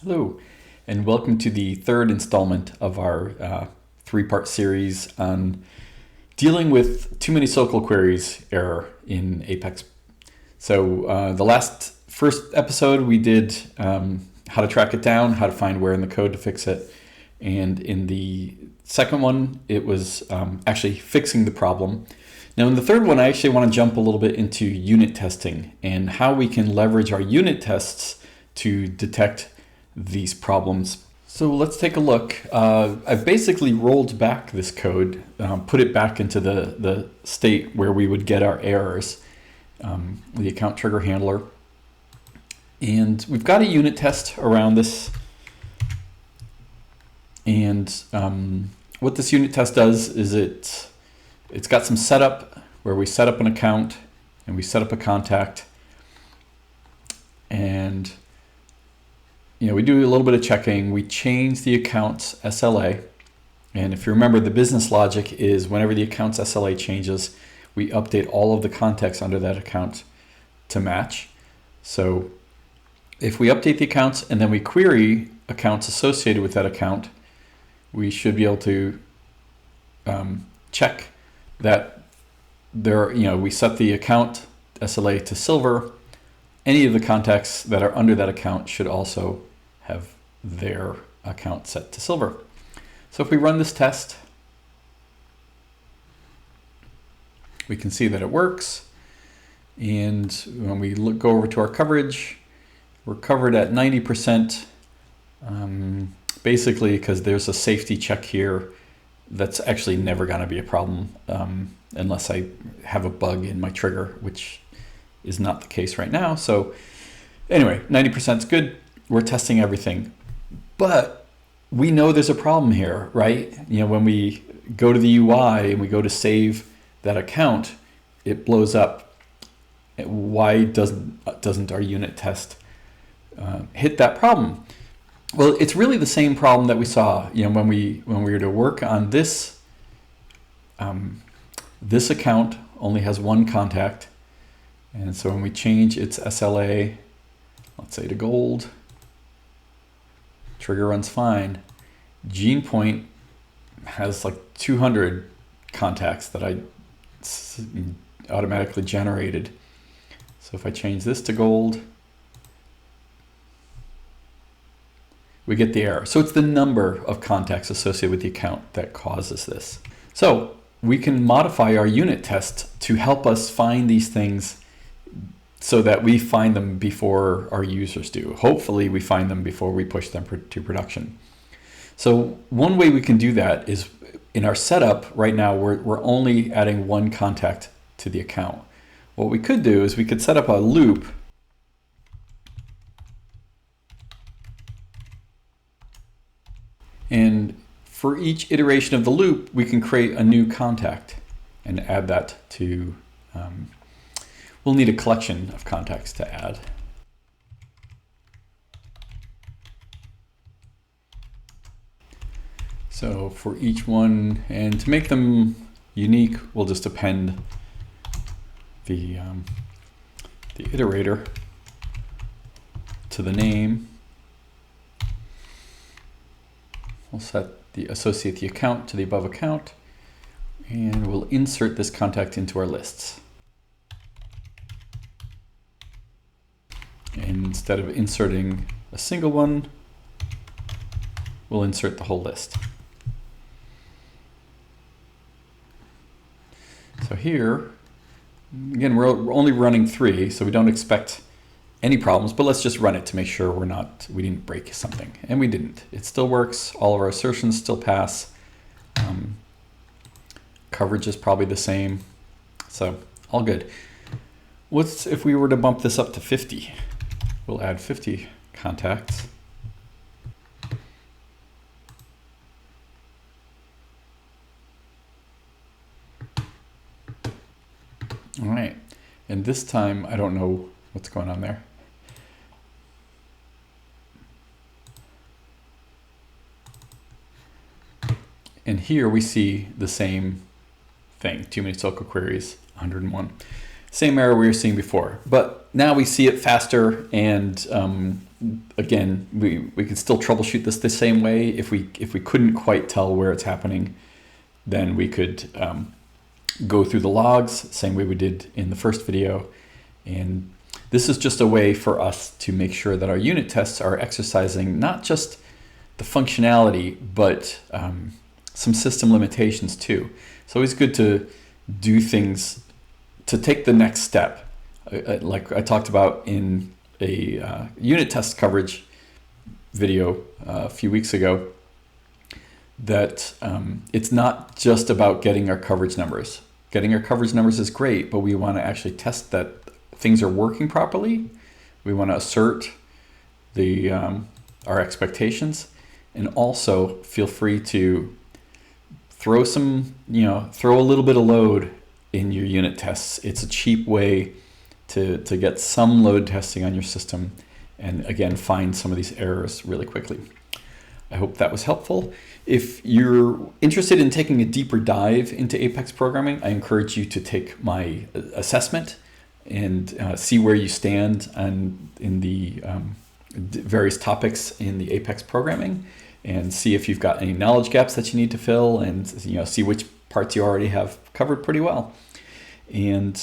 Hello, and welcome to the third installment of our three-part series on dealing with too many SOQL queries error in Apex. So the first episode we did how to track it down, how to find where in the code to fix it, and in the second one it was actually fixing the problem. Now in the third one I actually want to jump a little bit into unit testing and how we can leverage our unit tests to detect these problems. So let's take a look. I've basically rolled back this code, put it back into the state where we would get our errors, the account trigger handler. And we've got a unit test around this. And what this unit test does is it's got some setup where we set up an account and we set up a contact. And we do a little bit of checking. We change the account's SLA. And if you remember, the business logic is whenever the account's SLA changes, we update all of the context under that account to match. So if we update the accounts and then we query accounts associated with that account, we should be able to check that we set the account SLA to silver. Any of the contacts that are under that account should also have their account set to silver. So if we run this test, we can see that it works. And when we go over to our coverage, we're covered at 90%, basically because there's a safety check here that's actually never going to be a problem unless I have a bug in my trigger, which is not the case right now. So anyway, 90% is good. We're testing everything, but we know there's a problem here, right? When we go to the UI and we go to save that account, it blows up. Why doesn't our unit test hit that problem? Well, it's really the same problem that we saw, when we were to work on this. This account only has one contact. And so when we change its SLA, let's say to gold, trigger runs fine. Gene point has like 200 contacts that I automatically generated. So if I change this to gold, we get the error. So it's the number of contacts associated with the account that causes this. So we can modify our unit test to help us find these things so that we find them before our users do. Hopefully we find them before we push them to production. So one way we can do that is in our setup right now, we're only adding one contact to the account. What we could do is we could set up a loop and for each iteration of the loop, we can create a new contact and add that to we'll need a collection of contacts to add. So for each one, and to make them unique, we'll just append the iterator to the name. We'll associate the account to the above account, and we'll insert this contact into our lists. And instead of inserting a single one, we'll insert the whole list. So here, again, we're only running 3, so we don't expect any problems, but let's just run it to make sure we didn't break something. And we didn't. It still works. All of our assertions still pass. Coverage is probably the same. So all good. What's if we were to bump this up to 50? We'll add 50 contacts. All right, and this time, I don't know what's going on there. And here we see the same thing, too many SOQL queries, 101. Same error we were seeing before, but now we see it faster, and again, we can still troubleshoot this the same way. If we couldn't quite tell where it's happening, then we could go through the logs, same way we did in the first video. And this is just a way for us to make sure that our unit tests are exercising not just the functionality, but some system limitations too. It's always good to do things to take the next step. Like I talked about in a unit test coverage video a few weeks ago, that it's not just about getting our coverage numbers. Getting our coverage numbers is great, but we want to actually test that things are working properly. We want to assert the our expectations, and also feel free to throw a little bit of load in your unit tests. It's a cheap way to get some load testing on your system, and again, find some of these errors really quickly. I hope that was helpful. If you're interested in taking a deeper dive into Apex programming, I encourage you to take my assessment and see where you stand in the various topics in the Apex programming, and see if you've got any knowledge gaps that you need to fill, and see which parts you already have covered pretty well. And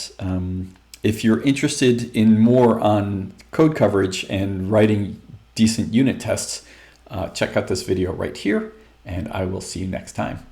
if you're interested in more on code coverage and writing decent unit tests, check out this video right here, and I will see you next time.